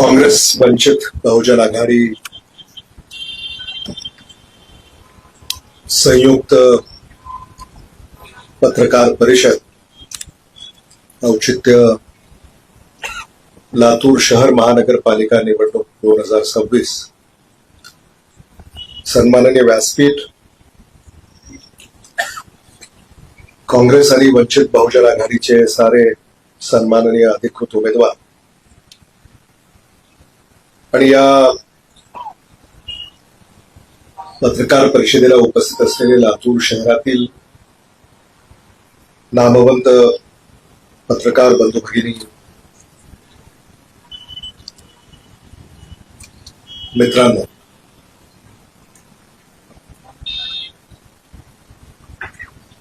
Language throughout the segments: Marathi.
काँग्रेस वंचित बहुजन आघाडी संयुक्त पत्रकार परिषद औचित्य लातूर शहर महानगरपालिका निवडणूक 2026 सन्माननीय व्यासपीठ काँग्रेस आणि वंचित बहुजन आघाडीचे सारे सन्माननीय अधिकृत उमेदवार आणि या पत्रकार परिषदेला उपस्थित असलेले लातूर शहरातील नामवंत पत्रकार बंधू भगिनी, मित्रांनो,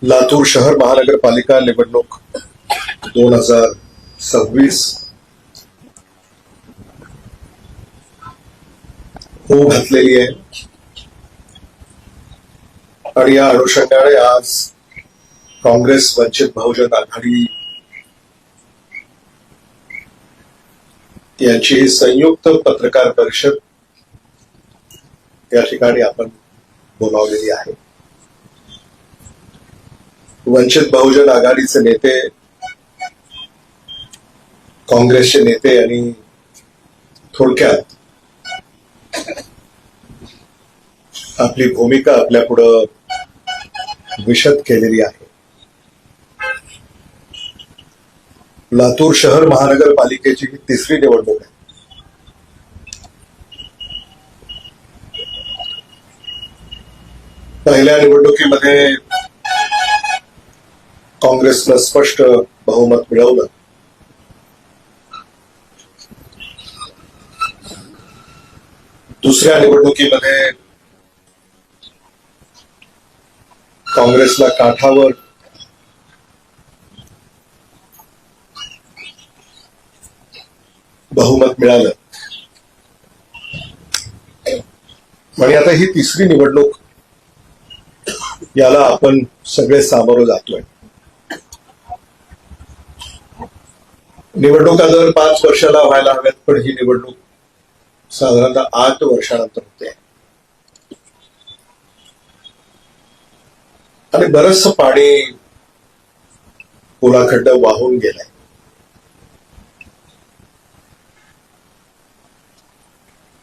लातूर शहर महानगरपालिका निवडणूक 2026 होऊ घातलेली आहे आणि या अनुषंगाने आज काँग्रेस वंचित बहुजन आघाडी यांची संयुक्त पत्रकार परिषद या ठिकाणी आपण बोलावलेली आहे. वंचित बहुजन आघाडीचे नेते, काँग्रेसचे नेते आणि थोडक्यात आपली भूमिका आपल्या पुढं विशद केलेली आहे. लातूर शहर महानगरपालिकेची ही तिसरी निवडणूक आहे. पहिल्या निवडणुकीमध्ये काँग्रेसनं स्पष्ट बहुमत मिळवलं. दुसऱ्या निवडणुकीमध्ये काँग्रेसला काठावर बहुमत मिळालं आणि आता ही तिसरी निवडणूक याला आपण सगळे सामोरं जातोय. निवडणुका दर 5 वर्षाला व्हायला हव्यात, पण ही निवडणूक साधारणतः 8 वर्षानंतर होते आणि बरंचसं पाणी पुलाखंड वाहून गेलंय.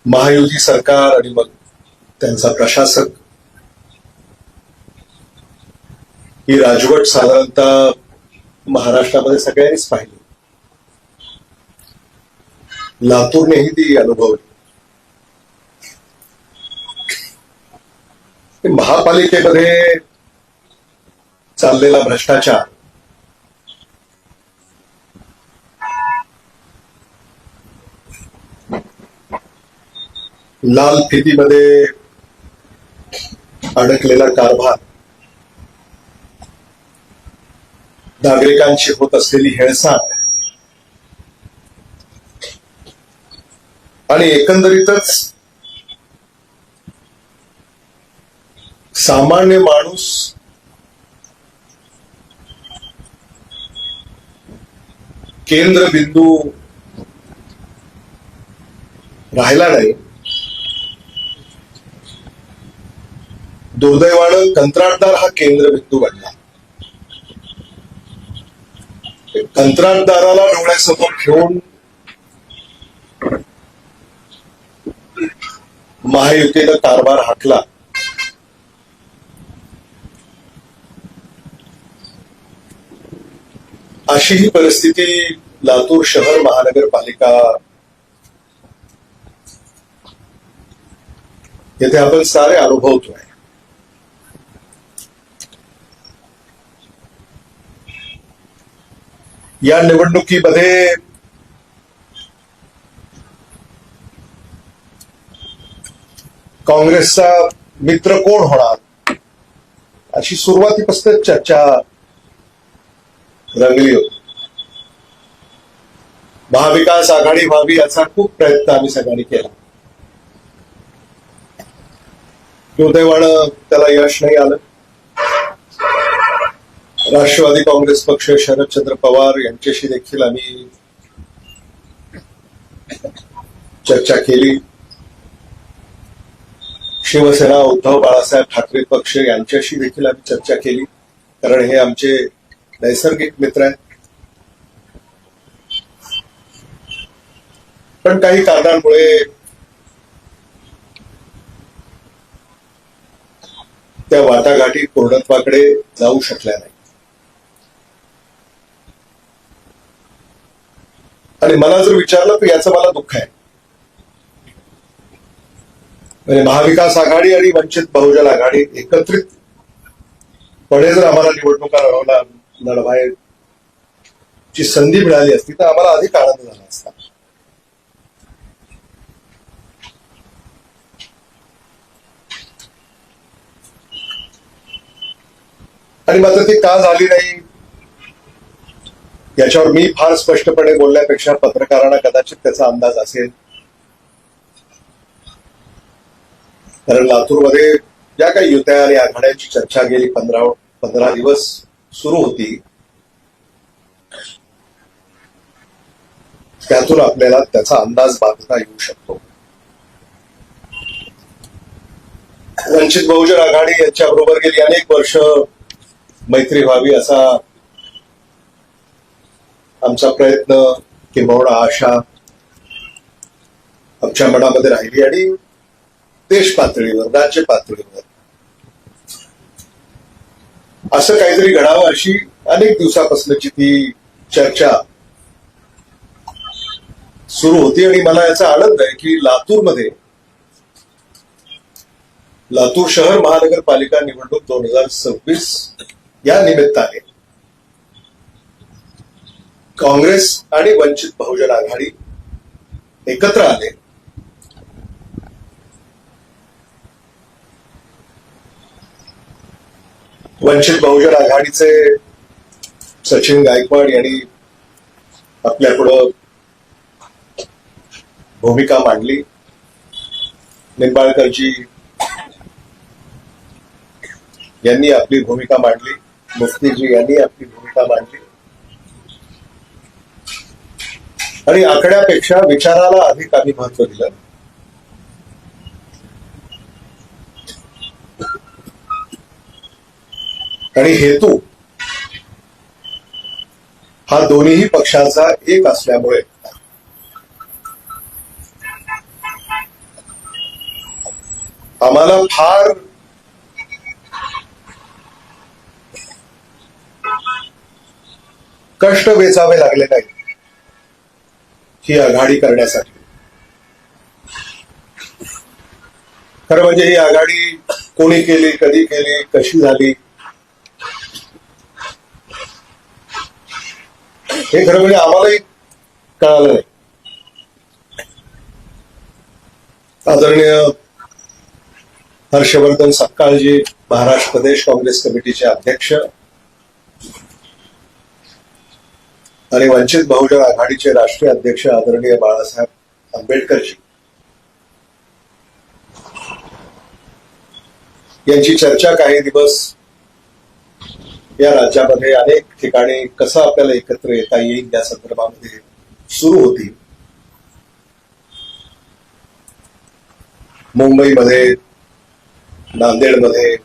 महायुती सरकार आणि मग त्यांचा प्रशासक ही राजवट साधारणतः महाराष्ट्रामध्ये सगळ्यांनीच पाहिली. लातूरनेही ती अनुभवली. महापालिकेमध्ये चाललेला भ्रष्टाचार, लाल फितीमध्ये अडकलेला कारभार, नागरिकांची होत असलेली हेळसांड आणि एकंदरीतच सामान्य माणूस केंद्रबिंदू राहिला नाही. दुर्दैवानं कंत्राटदार हा केंद्रबिंदू बनला. कंत्राटदाराला डोळ्यासमोर ठेवून महायुतीनं कारभार हाकला. अशी ही परिस्थिती लातूर शहर महानगरपालिका येथे आपण सारे अनुभवतोय. या निवडणुकीमध्ये काँग्रेसचा मित्र कोण होणार अशी सुरुवातीपासून चर्चा रंगली होती. महाविकास आघाडी व्हावी याचा खूप प्रयत्न आम्ही सगळ्यांनी केला. दुर्दैवानं त्याला यश नाही आलं. राष्ट्रवादी काँग्रेस पक्ष, शरदचंद्र पवार यांच्याशी देखील आम्ही चर्चा केली. शिवसेना, उद्धव बाळासाहेब ठाकरे पक्ष यांच्याशी देखील आम्ही चर्चा केली, कारण हे आमचे नैसर्गिक मित्र आहेत. पण काही कारणांमुळे त्या वाटाघाटी पूर्णत्वाकडे जाऊ शकल्या नाही. आणि मला जर विचारलं तर याचं मला दुःख आहे. म्हणजे महाविकास आघाडी आणि वंचित बहुजन आघाडी एकत्रितपणे जर आम्हाला निवडणुका लढवायची संधी मिळाली असती तर आम्हाला अधिक आनंद झाला असता. आणि मात्र ती का झाली नाही याच्यावर मी फार स्पष्टपणे बोलण्यापेक्षा पत्रकारांना कदाचित त्याचा अंदाज असेल. कारण लातूरमध्ये ज्या काही युत्या आणि आघाड्यांची चर्चा गेली 15 दिवस सुरू होती, त्यातून आपल्याला त्याचा अंदाज बांधता येऊ शकतो. वंचित बहुजन आघाडी यांच्याबरोबर गेली अनेक वर्ष मैत्री व्हावी असा आमचा प्रयत्न, किंबहुना आशा आमच्या मनामध्ये राहिली. आणि देश पातळीवर, राज्य पातळीवर असं काहीतरी घडावं अशी अनेक दिवसापासूनची ती चर्चा सुरू होती. आणि मला याचा आनंद आहे की लातूर शहर महानगरपालिका निवडणूक 2026 या निमित्ताने काँग्रेस आणि वंचित बहुजन आघाडी एकत्र आले. वंचित बहुजन आघाडीचे सचिन गायकवाड यांनी आपल्यापुढं भूमिका मांडली. निंबाळकरजी यांनी आपली भूमिका मांडली. मुफ्तीजी यांनी आपली भूमिका मांडली. आणि आकड्यापेक्षा विचाराला अधिक आम्ही महत्व दिलं. आणि हेतू हा दोन्ही पक्षांचा एक असल्यामुळे आम्हाला फार कष्ट वेचावे लागले नाही ही आघाडी करण्यासाठी. खरं म्हणजे ही आघाडी कोणी केली, कधी केली, कशी झाली हे खरं म्हणजे आम्हालाही कळालं नाही. आदरणीय हर्षवर्धन सपकाळजी, महाराष्ट्र प्रदेश काँग्रेस कमिटीचे अध्यक्ष, आणि वंचित बहुजन आघाडीचे राष्ट्रीय अध्यक्ष आदरणीय बाळासाहेब आंबेडकरजी यांची चर्चा काही दिवस या राज्यामध्ये अनेक ठिकाणी कसं आपल्याला एकत्र येता येईल या संदर्भामध्ये सुरू होती. मुंबईमध्ये, नांदेडमध्ये,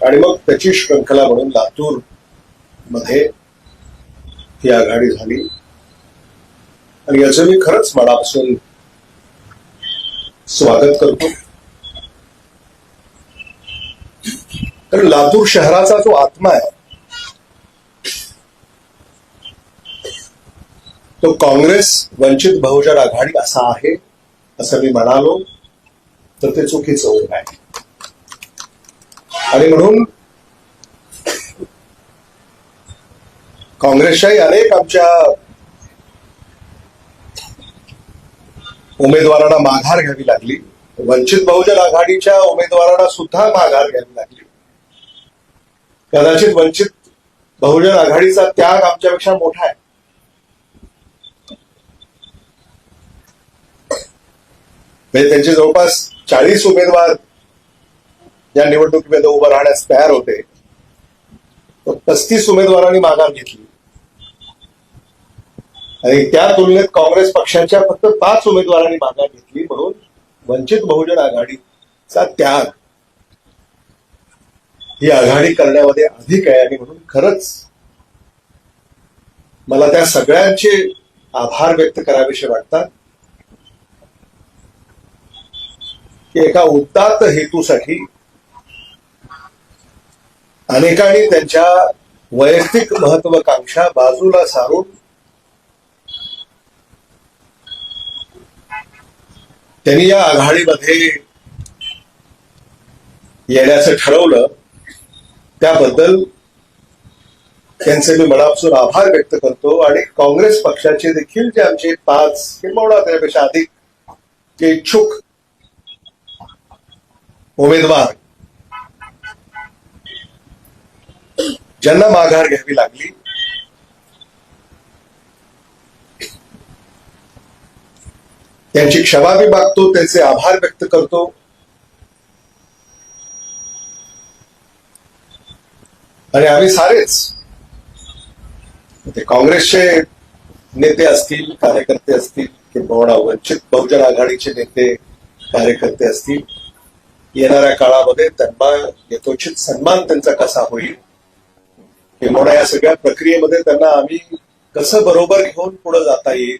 आणि मग त्याची श्रृंखला म्हणून लातूर मध्ये ही आघाडी झाली. आणि याचं मी खरंच मनापासून स्वागत करतो. तर लातूर शहराचा जो आत्मा आहे तो काँग्रेस वंचित बहुजन आघाडी असा आहे असं मी म्हणालो तर ते चुकीचं होत आहे. आणि म्हणून काँग्रेसच्याही अनेक आमच्या उमेदवारांना माघार घ्यावी लागली. वंचित बहुजन आघाडीच्या उमेदवारांना सुद्धा माघार घ्यावी लागली. कदाचित वंचित बहुजन आघाडीचा त्याग आमच्यापेक्षा मोठा आहे. म्हणजे त्यांचे जवळपास 40 उमेदवार या निवडणुकीमध्ये उभं राहण्यास तयार होते, तर 35 उमेदवारांनी माघार घेतली. आणि त्या तुलनेत काँग्रेस पक्षाच्या फक्त 5 उमेदवारांनी माघार घेतली, म्हणून वंचित बहुजन आघाडीचा त्याग ही आघाडी करण्यामध्ये अधिक आहे. आणि म्हणून खरंच मला त्या सगळ्यांचे आभार व्यक्त करावेसे वाटतात की एका उदात्त हेतूसाठी अनेकांनी त्यांच्या वैयक्तिक महत्वाकांक्षा बाजूला सारून त्यांनी या आघाडीमध्ये येण्याचं ठरवलं. त्याबद्दल त्यांचे मी मनापासून आभार व्यक्त करतो. आणि काँग्रेस पक्षाचे देखील जे आमचे 5 किंवा त्यापेक्षा अधिक जे इच्छुक उमेदवार ज्यांना माघार घ्यावी लागली, त्यांची क्षमा मी मागतो, त्यांचे आभार व्यक्त करतो. आणि आम्ही सारेच, ते काँग्रेसचे नेते असतील, कार्यकर्ते असतील, किंवा वंचित बहुजन आघाडीचे नेते कार्यकर्ते असतील, येणाऱ्या काळामध्ये त्यांना यथोचित सन्मान त्यांचा कसा होईल, किंवा या सगळ्या प्रक्रियेमध्ये त्यांना आम्ही कसं बरोबर घेऊन पुढे जाता येईल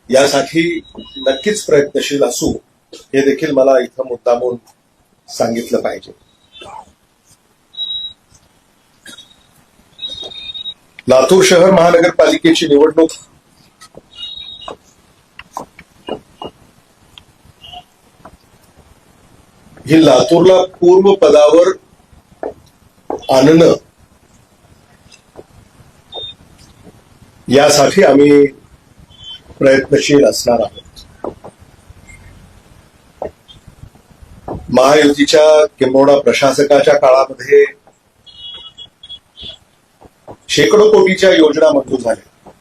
यासाठी नक्कीच प्रयत्नशील असू, हे देखील मला इथं मुद्दामून सांगितलं पाहिजे. लातूर शहर महानगरपालिकेची निवडणूक ही लातूरला पूर्व पदावर आणणं यासाठी आम्ही प्रयत्नशील असणार आहोत. महायुतीच्या किंबहुना प्रशासकाच्या काळामध्ये शेकडो कोटीच्या योजना मंजूर झाल्या.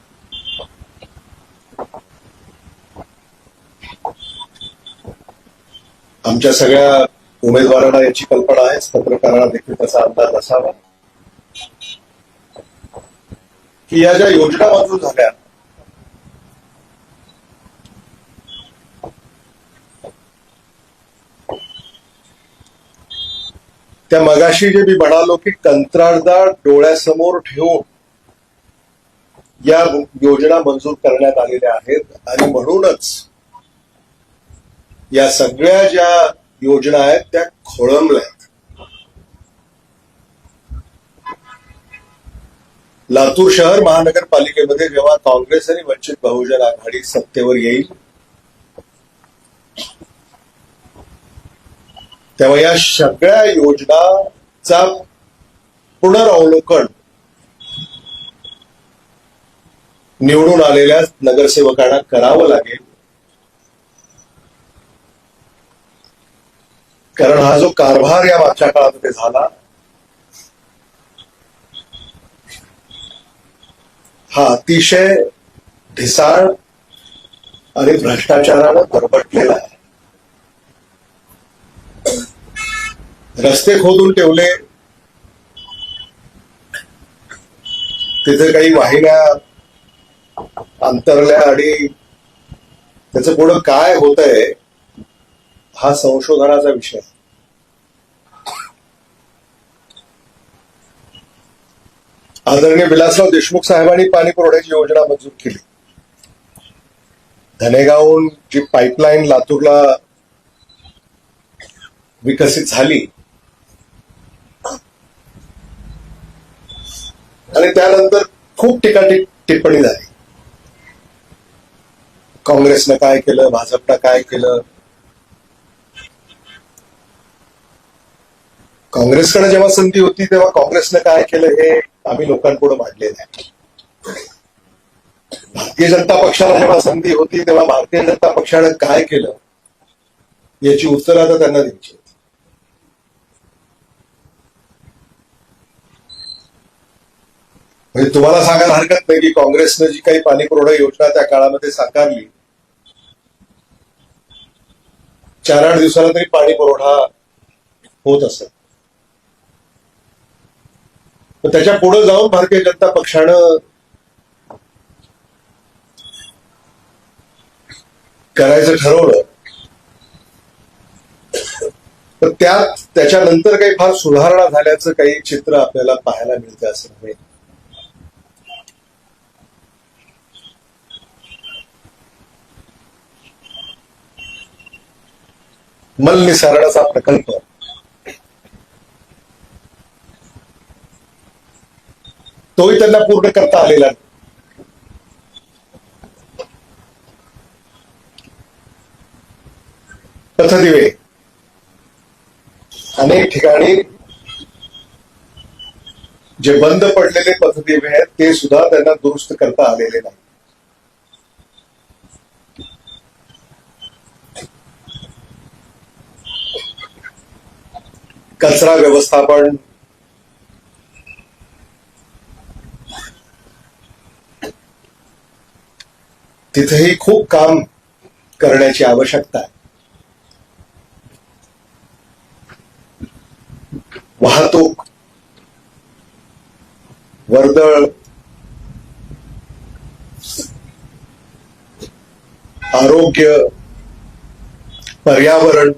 आमच्या सगळ्या उमेदवारांना याची कल्पना आहे, पत्रकारांना देखील त्याचा अंदाज असावा की या ज्या योजना मंजूर झाल्या त्या मगाशी जे मी म्हणालो की कंत्राटदार डोळ्यासमोर ठेवून या योजना मंजूर करण्यात आलेल्या आहेत. आणि म्हणूनच या सगळ्या ज्या योजना आहेत त्या खोळंबल्यात. लातूर शहर महानगरपालिकेमध्ये जेव्हा काँग्रेस आणि वंचित बहुजन आघाडी सत्तेवर येईल, तेव्हा या सगळ्या योजनाचा पुनरावलोकन निवडून आलेल्या नगरसेवकांना करावं लागेल. कारण हा जो कारभार या मागच्या काळामध्ये झाला, हा अतिशय ढिसाळ आणि भ्रष्टाचारानं बरबटलेला आहे. रस्ते खोदून ठेवले, तिथे काही वाहिन्या अंतरल्या आणि त्याचं पुढं काय होतंय हा संशोधनाचा विषय. आदरणीय विलासराव देशमुख साहेबांनी पाणी पुरवठ्याची योजना मंजूर केली. धनेगावहून जी पाईपलाईन लातूरला विकसित झाली आणि त्यानंतर खूप टीका टिप्पणी झाली. काँग्रेसनं काय केलं, भाजपनं काय केलं. काँग्रेसकडे जेव्हा संधी होती तेव्हा काँग्रेसनं काय केलं हे आम्ही लोकांपुढे मांडलेलं आहे. भारतीय जनता पक्षाला जेव्हा संधी होती तेव्हा भारतीय जनता पक्षानं काय केलं याची उत्तरं आता त्यांना द्यायची. म्हणजे तुम्हाला सांगायला हरकत नाही की काँग्रेसनं जी काही पाणी पुरवठा योजना त्या काळामध्ये साकारली, 4-8 दिवसाला तरी पाणी पुरवठा होत असत. त्याच्या पुढे जाऊन भारतीय जनता पक्षानं करायचं ठरवलं तर त्याच्यानंतर काही फार सुधारणा झाल्याचं काही चित्र आपल्याला पाहायला मिळते असं नाही. मलनिसारणाचा प्रकल्प तोही त्यांना पूर्ण करता आलेला नाही. पथदिवे अनेक ठिकाणी जे बंद पडलेले पथदिवे आहेत ते सुद्धा त्यांना दुरुस्त करता आलेले नाही. कचरा व्यवस्थापन, तिथेही खूप काम करण्याची आवश्यकता आहे. वाहतूक, वर्दळ, आरोग्य, पर्यावरण,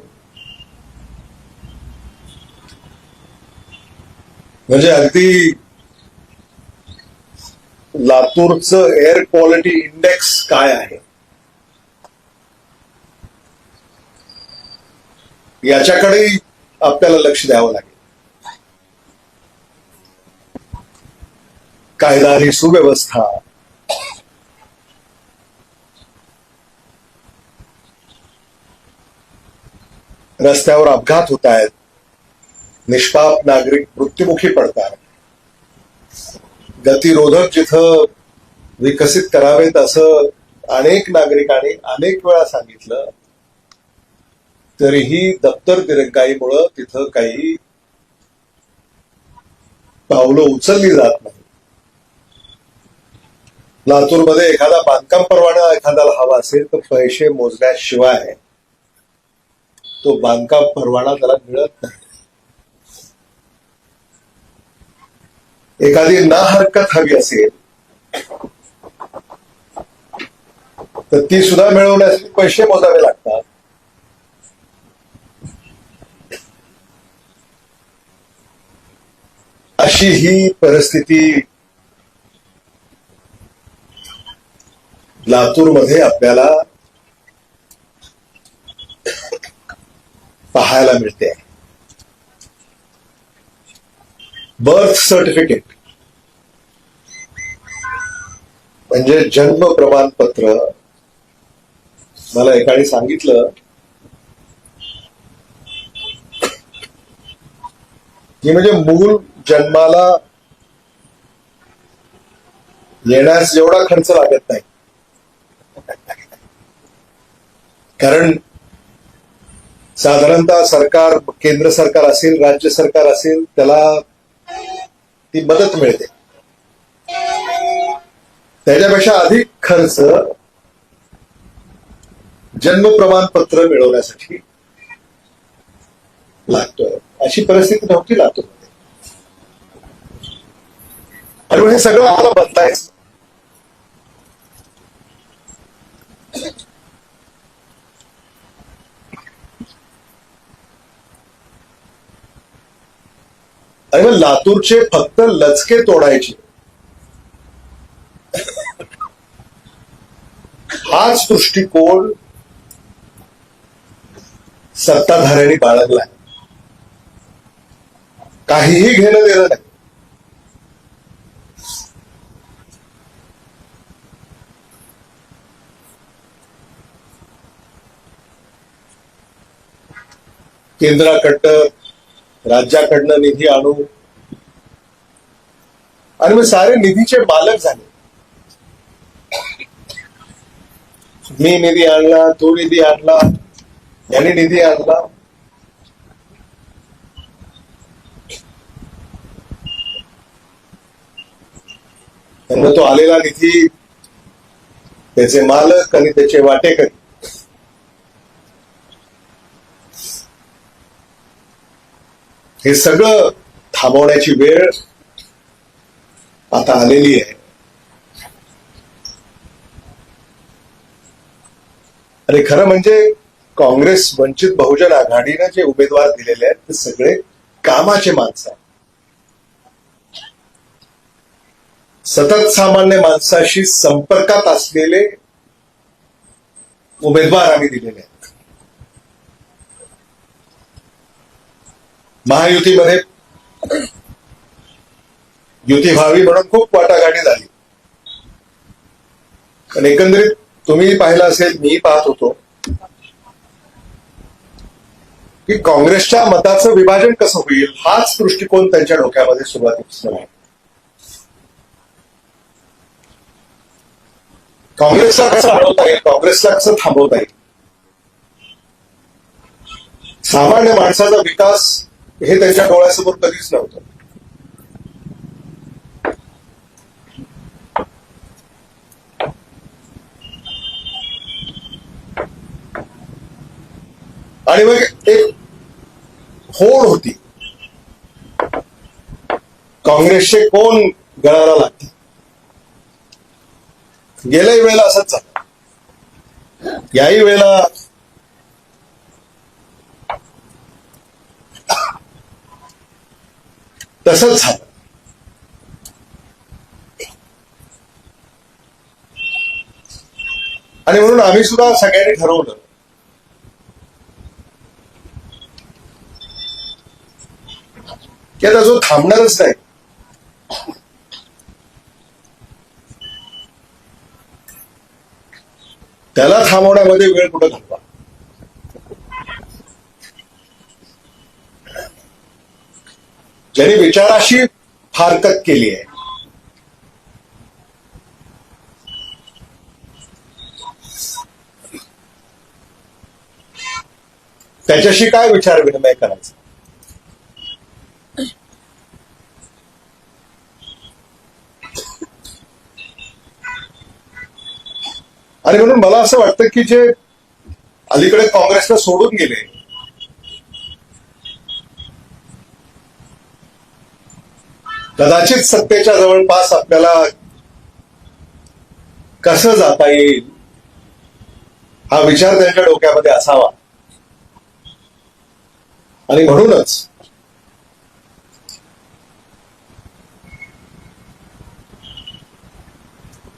म्हणजे अगदी लातूरचं एअर क्वालिटी इंडेक्स काय आहे याच्याकडेही आपल्याला लक्ष द्यावं लागेल. कायदा आणि सुव्यवस्था, रस्त्यावर अपघात होत आहेत, निष्पाप नागरिक मृत्युमुखी पडतात, गतिरोधक जिथं विकसित करावेत असं अनेक नागरिकांनी अनेक वेळा सांगितलं तरीही दप्तर दिरंगाईमुळं तिथं काही पावलं उचलली जात नाही. लातूरमध्ये एखादा बांधकाम परवाना एखाद्याला हवा असेल तर पैसे मोजण्याशिवाय तो बांधकाम परवाना त्याला मिळत नाही. एखादी ना हरकत हवी असेल तर ती सुद्धा मिळवण्यासाठी पैसे मोजावे लागतात. अशी ही परिस्थिती लातूरमध्ये आपल्याला पाहायला मिळते. बर्थ सर्टिफिकेट म्हणजे जन्म प्रमाणपत्र. मला एकाने सांगितलं की म्हणजे मूल जन्माला येण्यास जेवढा खर्च लागत नाही, कारण साधारणतः सरकार, केंद्र सरकार असेल, राज्य सरकार असेल, त्याला ती मदत मिळते. त्याच्यापेक्षा अधिक खर्च जन्म प्रमाणपत्र मिळवण्यासाठी लागतोय. अशी परिस्थिती नव्हती लातूरमध्ये आणि हे सगळं आम्हाला बदलायचं. आणि मग लातूरचे फक्त लचके तोडायचे हाच दृष्टिकोन सत्ताधाऱ्यांनी बाळगलाय. काहीही घेणं देणं नाही. केंद्राकडनं, राज्याकडनं निधी आणू आणि मग सारे निधीचे मालक झाले. मी निधी आणला, तो निधी आणला, याने निधी आणला. त्यांना तो आलेला निधी, त्याचे मालक आणि त्याचे वाटेकरी हे सगळं थांबवण्याची वेळ आता आलेली आहे. आणि खरं म्हणजे काँग्रेस वंचित बहुजन आघाडीनं जे उमेदवार दिलेले आहेत ते सगळे कामाचे माणसं आहेत. सतत सामान्य माणसाशी संपर्कात असलेले उमेदवार आम्ही दिलेले आहेत. महायुतीमध्ये युती व्हावी म्हणून खूप वाटाघाटी झाली. पण एकंदरीत तुम्ही पाहिलं असेल, मी पाहत होतो की काँग्रेसच्या मताचं विभाजन कसं होईल हाच दृष्टिकोन त्यांच्या डोक्यामध्ये सुरुवातीपासून आहे. काँग्रेसला कसं अडवता येईल, काँग्रेसला कसं थांबवता येईल, सामान्य माणसाचा विकास हे त्यांच्या डोळ्यासमोर कधीच नव्हतं. आणि मग एक होड होती, काँग्रेसचे कोण गळाला लागते. गेल्याही वेळेला असंच झालं, याही वेळेला तसंच झालं. आणि म्हणून आम्ही सुद्धा सगळ्यांनी ठरवलं की आता जो थांबणारच नाही, त्याला थांबवण्यामध्ये वेळ कुठं घालवा. ज्यांनी विचाराशी फारकत केली आहे, त्याच्याशी काय विचार विनिमय करायचा. आणि म्हणून मला असं वाटतं की जे अलीकडे काँग्रेसला सोडून गेले, कदाचित सत्तेच्या जवळपास आपल्याला कसं जाता येईल हा विचार त्यांच्या डोक्यामध्ये असावा. आणि म्हणूनच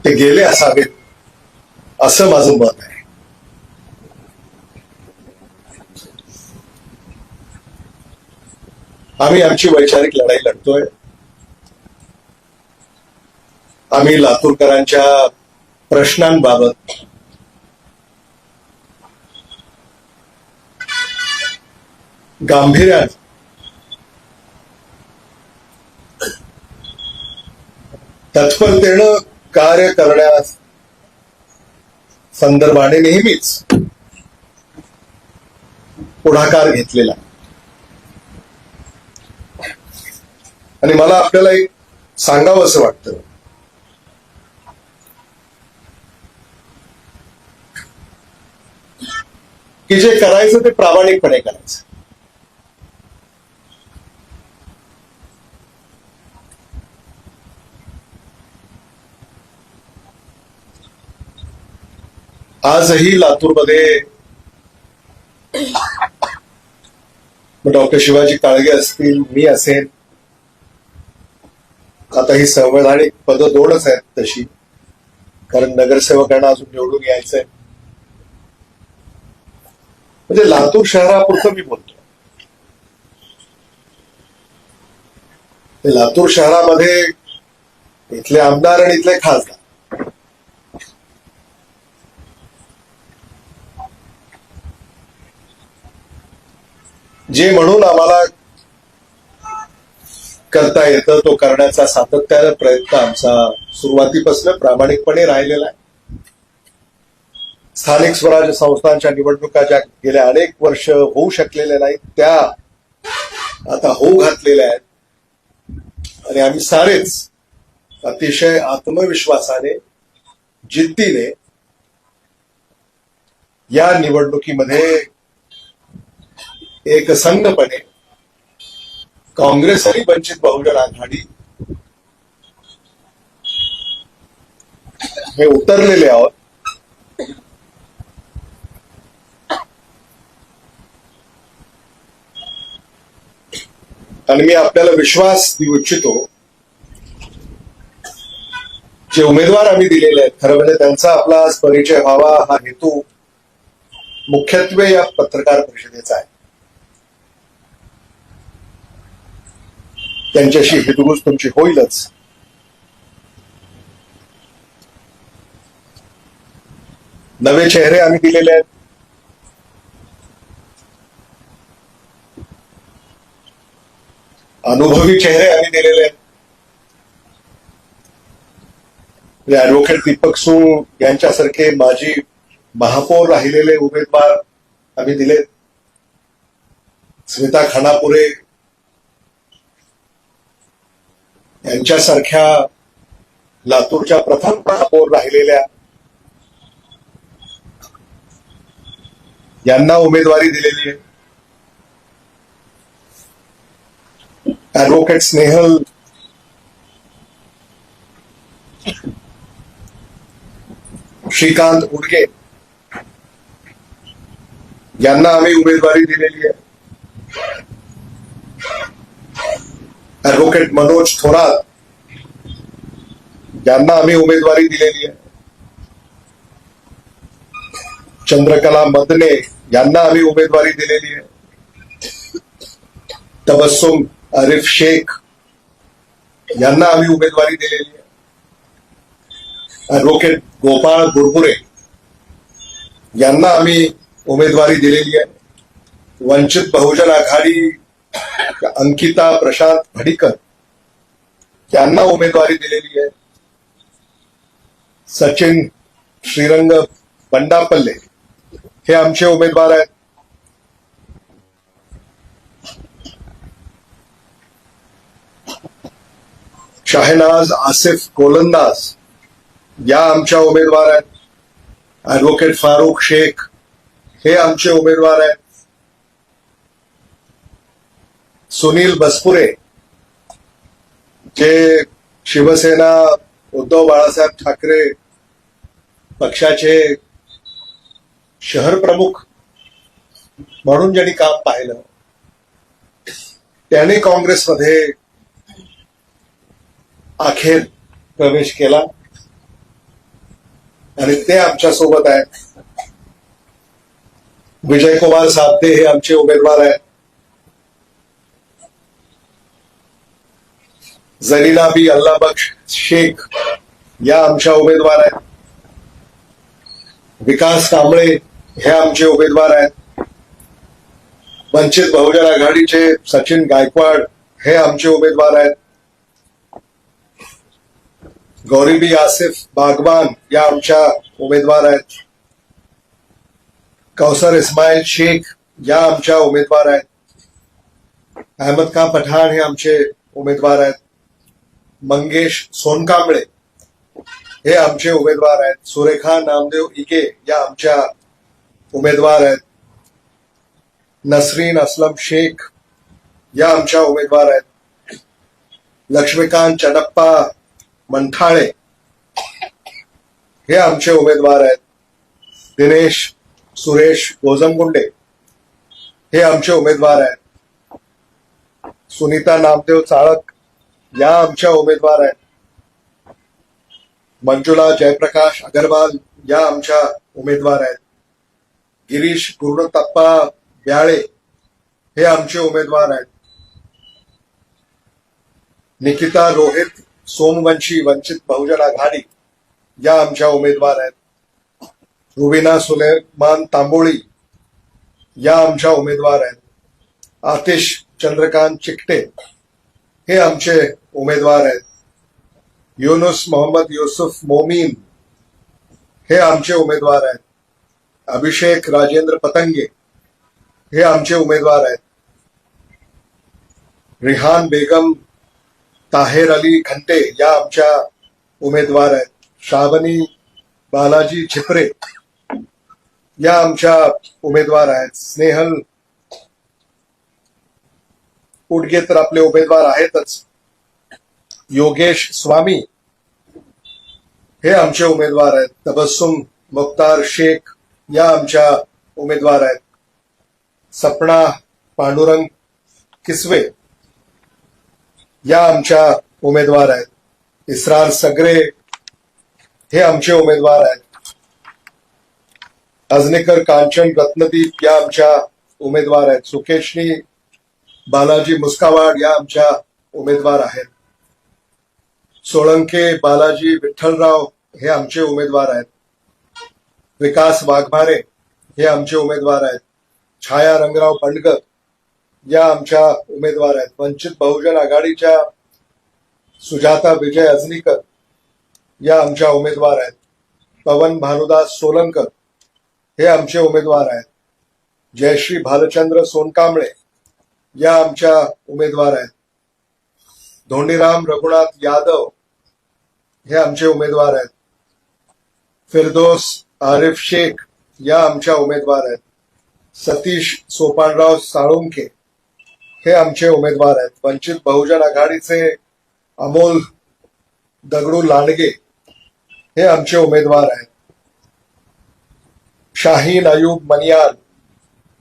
ते गेले असावेत असं माझं मत आहे. आम्ही आमची वैचारिक लढाई लढतोय. आम्ही लातूरकरांच्या प्रश्नांबाबत गांभीर्याने, तत्परतेनं कार्य करण्यास संदर्भाने नेहमीच पुढाकार घेतलेला. आणि मला आपल्याला एक सांगावं असं वाटतं की जे करायचं ते प्रामाणिकपणे करायचं. आजही लातूरमध्ये डॉक्टर शिवाजी काळगे असतील, मी असेल, आता ही संवैधानिक पदं दोनच आहेत तशी, कारण नगरसेवकांना अजून निवडून यायचंय. म्हणजे लातूर शहरापुरतं मी बोलतो. लातूर शहरामध्ये इथले आमदार आणि इथले खासदार जे म्हणून आम्हाला करता येतं तो करण्याचा सातत्याने प्रयत्न आमचा सुरुवातीपासून प्रामाणिकपणे राहिलेला आहे. स्थानिक स्वराज्य संस्थांच्या निवडणुका ज्या गेल्या अनेक वर्ष होऊ शकलेल्या नाहीत त्या आता होऊ घातलेल्या आहेत. आणि आम्ही सारेच अतिशय आत्मविश्वासाने, जिद्दीने या निवडणुकीमध्ये एकसंघपणे काँग्रेस आणि वंचित बहुजन आघाडी हे उतरलेले आहोत. आणि मी आपल्याला विश्वास देऊ इच्छितो, जे उमेदवार आम्ही दिलेले आहेत खरं म्हणजे त्यांचा आपला आज परिचय व्हावा हा हेतू मुख्यत्वे या पत्रकार परिषदेचा आहे. त्यांच्याशी हितगुज तुमची होईलच. नवे चेहरे आम्ही दिलेले आहेत. अनुभवी चेहरे आम्ही दिलेले आहेत. ऍडव्होकेट दीपक सूळ यांच्यासारखे माजी महापौर राहिलेले उमेदवार आम्ही दिलेत. स्मिता खानापुरे यांच्यासारख्या लातूरच्या प्रथम महापौर राहिलेल्या यांना उमेदवारी दिलेली आहे. ऍडव्होकेट स्नेहल श्रीकांत उडगे यांना आम्ही उमेदवारी दिलेली आहे. ऍडव्होकेट मनोज थोरात यांना आम्ही उमेदवारी दिलेली आहे. चंद्रकला मदने यांना आम्ही उमेदवारी दिलेली आहे. तबस्सुम आरिफ शेख यांना आम्ही उमेदवारी दिलेली आहे. ऍडव्होकेट गोपाळ बुरबुरे यांना आम्ही उमेदवारी दिलेली आहे. वंचित बहुजन आघाडी अंकिता प्रशांत भडीकर यांना उमेदवारी दिलेली आहे. सचिन श्रीरंग बंडापल्ले हे आमचे उमेदवार आहेत. शाहनाज आसिफ गोलंदाज या आमच्या उमेदवार आहेत. ऍडव्होकेट फारुख शेख हे आमचे उमेदवार आहेत. सुनील बसपुरे जे शिवसेना उद्धव बाळासाहेब ठाकरे पक्षाचे शहर प्रमुख म्हणून ज्यांनी काम पाहिलं, त्यांनी काँग्रेसमध्ये अखेर प्रवेश केला आणि ते आमच्या सोबत आहेत. विजयकुमार साबदे हे आमचे उमेदवार आहेत. जरीना बी अल्लाबख्श शेख या आमच्या उमेदवार आहेत. विकास कांबळे हे आमचे उमेदवार आहेत. वंचित बहुजन आघाडीचे सचिन गायकवाड हे आमचे उमेदवार आहेत. गौरीबी आसिफ बागवान या आमच्या उमेदवार आहेत. कौसर इस्माईल शेख या आमच्या उमेदवार आहेत. अहमद खान पठाण हे आमचे उमेदवार आहेत. मंगेश सोनकांबळे हे आमचे उमेदवार आहेत. सुरेखा नामदेव इके या आमच्या उमेदवार आहेत. नसरीन असलम शेख या आमच्या उमेदवार आहेत. लक्ष्मीकांत चनप्पा मंठाळे हे आमचे उमेदवार आहेत. दिनेश सुरेश गोजमगुंडे हे आमचे उमेदवार आहेत. सुनीता नामदेव चाळक या आमच्या उमेदवार आहेत. मंजुला जयप्रकाश अगरवाल या आमच्या उमेदवार आहेत. गिरीश गुरुतप्पा ब्याळे हे आमचे उमेदवार आहेत. निकिता रोहित सोमवंशी वंचित बहुजन आघाडी या आमच्या उमेदवार आहेत. रुबीना सुलेमान तांबोळी या आमच्या उमेदवार आहेत. आतिश चंद्रकांत चिकटे हे आमचे उमेदवार आहेत. युनुस मोहम्मद युसुफ मोमीन हे आमचे उमेदवार आहेत. अभिषेक राजेंद्र पतंगे हे आमचे उमेदवार आहेत. रिहान बेगम ताहेर अली घंटे या आमच्या उमेदवार आहेत. शाबनी बालाजी छिपरे या आमच्या उमेदवार आहेत. स्नेहल उडगे तर आपले उमेदवार आहेतच. योगेश स्वामी हे आमचे उमेदवार आहेत. तबस्सुम मुख्तार शेख या आमच्या उमेदवार आहेत. सपना पांडुरंग किसवे या आमच्या उमेदवार आहेत. इस्रार सगरे हे आमचे उमेदवार आहेत. अजनेकर कांचन रत्नदीप या आमच्या उमेदवार आहेत. सुकेशनी बालाजी मुस्कावाड या आमच्या उमेदवार आहेत. सोळंके बालाजी विठ्ठलराव हे आमचे उमेदवार आहेत. विकास वाघमारे हे आमचे उमेदवार आहेत. छाया रंगराव बंडगर या आमच्या उमेदवार आहेत. वंचित बहुजन आघाडीच्या सुजाता विजय अजनीकर या आमच्या उमेदवार आहेत. पवन भानुदास सोलंकर हे आमचे उमेदवार आहेत. जयश्री भालचंद्र सोनकांबळे या आमच्या उमेदवार आहेत. धोंडीराम रघुनाथ यादव हे आमचे उमेदवार आहेत. फिरदोस आरिफ शेख या आमच्या उमेदवार आहेत. सतीश सोपानराव साळुंखे हे आमचे उमेदवार आहेत. वंचित बहुजन आघाडीचे अमोल दगडू लांडगे हे आमचे उमेदवार आहेत. शाहीन अयूब मनियाल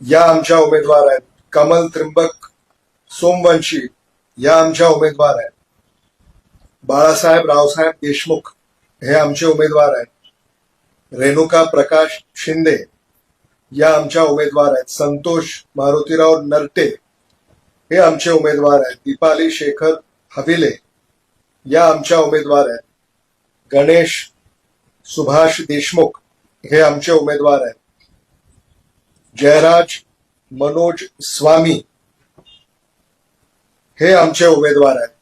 या आमच्या उमेदवार आहेत. कमल त्रिंबक सोमवंशी या आमच्या उमेदवार आहेत. बाळासाहेब रावसाहेब देशमुख हे आमचे उमेदवार आहेत. रेणुका प्रकाश शिंदे या आमच्या उमेदवार आहेत. संतोष मारुतीराव नरटे हे आमचे उमेदवार आहेत. दीपाली शेखर हविले या आमच्या उमेदवार आहेत. गणेश सुभाष देशमुख हे आमचे उमेदवार आहेत. जयराज मनोज स्वामी हे आमचे उमेदवार आहेत.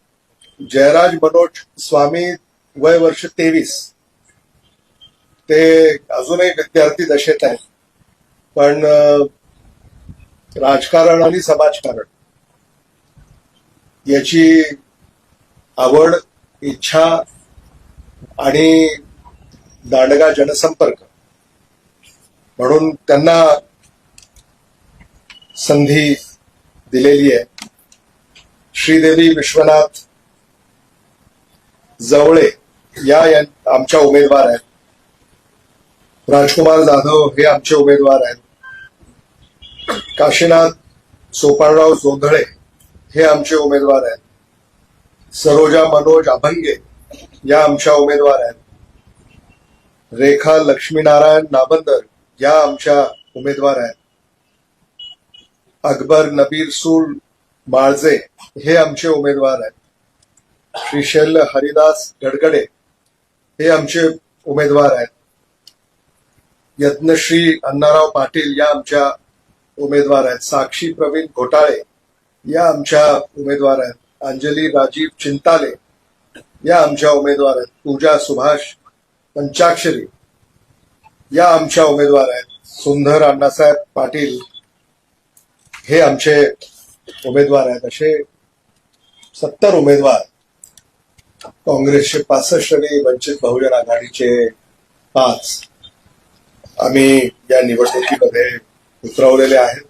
जयराज मनोज स्वामी वय वर्ष 23. ते अजूनही विद्यार्थी दशेत आहेत. पण राजकारण आणि समाजकारण याची आवड, इच्छा आणि दांडगा जनसंपर्क म्हणून त्यांना संधी दिलेली आहे. श्रीदेवी विश्वनाथ जवळे या आमच्या उमेदवार आहेत. राजकुमार जाधव हे आमचे उमेदवार आहेत. काशीनाथ सोपानराव जोंधळे हे आमचे उमेदवार आहेत. सरोजा मनोज अभंगे या आमच्या उमेदवार आहेत. रेखा लक्ष्मीनारायण नाबंदर या आमच्या उमेदवार आहेत. अकबर नबीर सूल माळजे हे आमचे उमेदवार आहेत. श्रीशैल्य हरिदास गडगडे हे आमचे उमेदवार आहेत. यज्ञश्री अण्णाराव पाटील या आमच्या उमेदवार आहेत. साक्षी प्रवीण घोटाळे या आमच्या उमेदवार आहेत. अंजली राजीव चिंताले या आमच्या उमेदवार आहेत. पूजा सुभाष पंचाक्षरी या आमच्या उमेदवार आहेत. सुंदर अण्णासाहेब पाटील हे आमचे उमेदवार आहेत. असे 70 उमेदवार, काँग्रेसचे 65 आणि वंचित बहुजन आघाडीचे 5 आम्ही या निवडणुकीमध्ये उतरवलेले आहेत.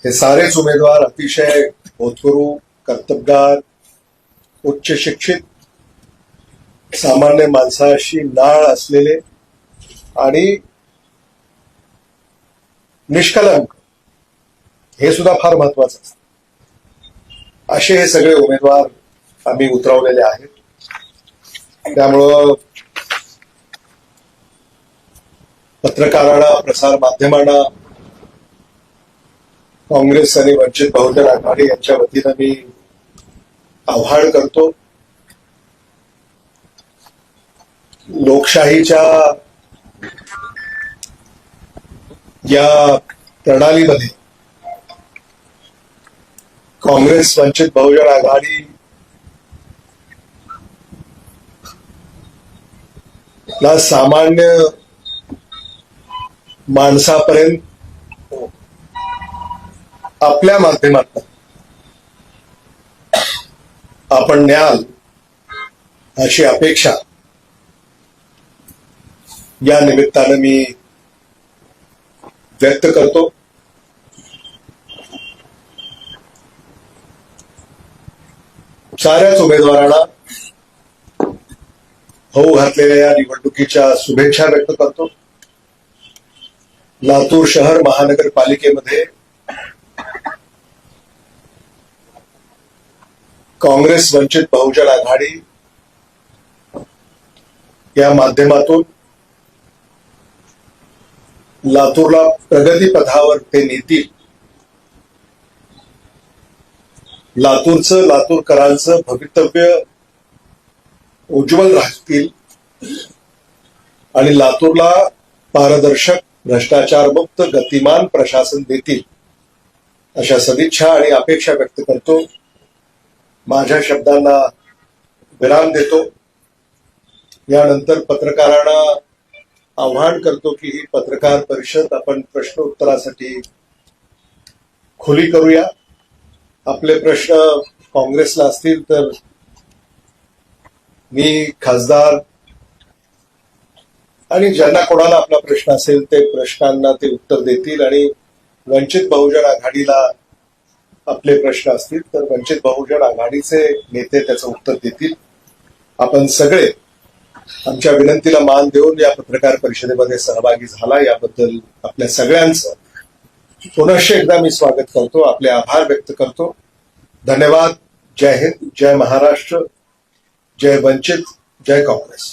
हे सारेच उमेदवार अतिशय होतकरू, कर्तबगार, उच्च शिक्षित, सामान्य माणसाशी नाळ असलेले आणि निष्कलंक, हे सुद्धा फार महत्वाचं असतं. असे हे सगळे उमेदवार आम्ही उतरवलेले आहेत. त्यामुळं पत्रकारांना, प्रसार माध्यमांना, काँग्रेस आणि वंचित बहुजन आघाडी यांच्या वतीनं मी आवाहन करतो. लोकशाहीच्या या प्रणालीमध्ये काँग्रेस, वंचित बहुजन आघाडी ला सामान्य माणसापर्यंत आपल्या माध्यमातून आपण न्याल अशी अपेक्षा या निमित्तानं मी व्यक्त करतो. साऱ्याच उमेदवारांना होऊ घातलेल्या या निवडणुकीच्या शुभेच्छा व्यक्त करतो. लातूर शहर महानगरपालिकेमध्ये काँग्रेस वंचित बहुजन आघाडी या माध्यमातून लातूरला प्रगतीपथावर ते नेतील, लातूरचं, लातूरकरांचं भवितव्य उज्ज्वल राहतील आणि लातूरला पारदर्शक, भ्रष्टाचार मुक्त, गतिमान प्रशासन देतील अशा सदिच्छा आणि अपेक्षा व्यक्त करतो. माझ्या शब्दांना विराम देतो. यानंतर पत्रकारांना आव्हान करतो की ही पत्रकार परिषद आपण प्रश्नोत्तरासाठी खुली करूया. आपले प्रश्न काँग्रेसला असतील तर मी, खासदार आणि ज्यांना कोणाला आपला प्रश्न असेल ते प्रश्नांना ते उत्तर देतील, आणि वंचित बहुजन आघाडीला आपले प्रश्न असतील तर वंचित बहुजन आघाडीचे नेते त्याचं उत्तर देतील. आपण सगळे आमच्या विनंतीला मान देऊन या पत्रकार परिषदेमध्ये सहभागी झाला याबद्दल आपल्या सगळ्यांचं पुनश्च एकदा मी स्वागत करतो, आपले आभार व्यक्त करतो. धन्यवाद. जय हिंद, जय महाराष्ट्र, जय वंचित, जय काँग्रेस.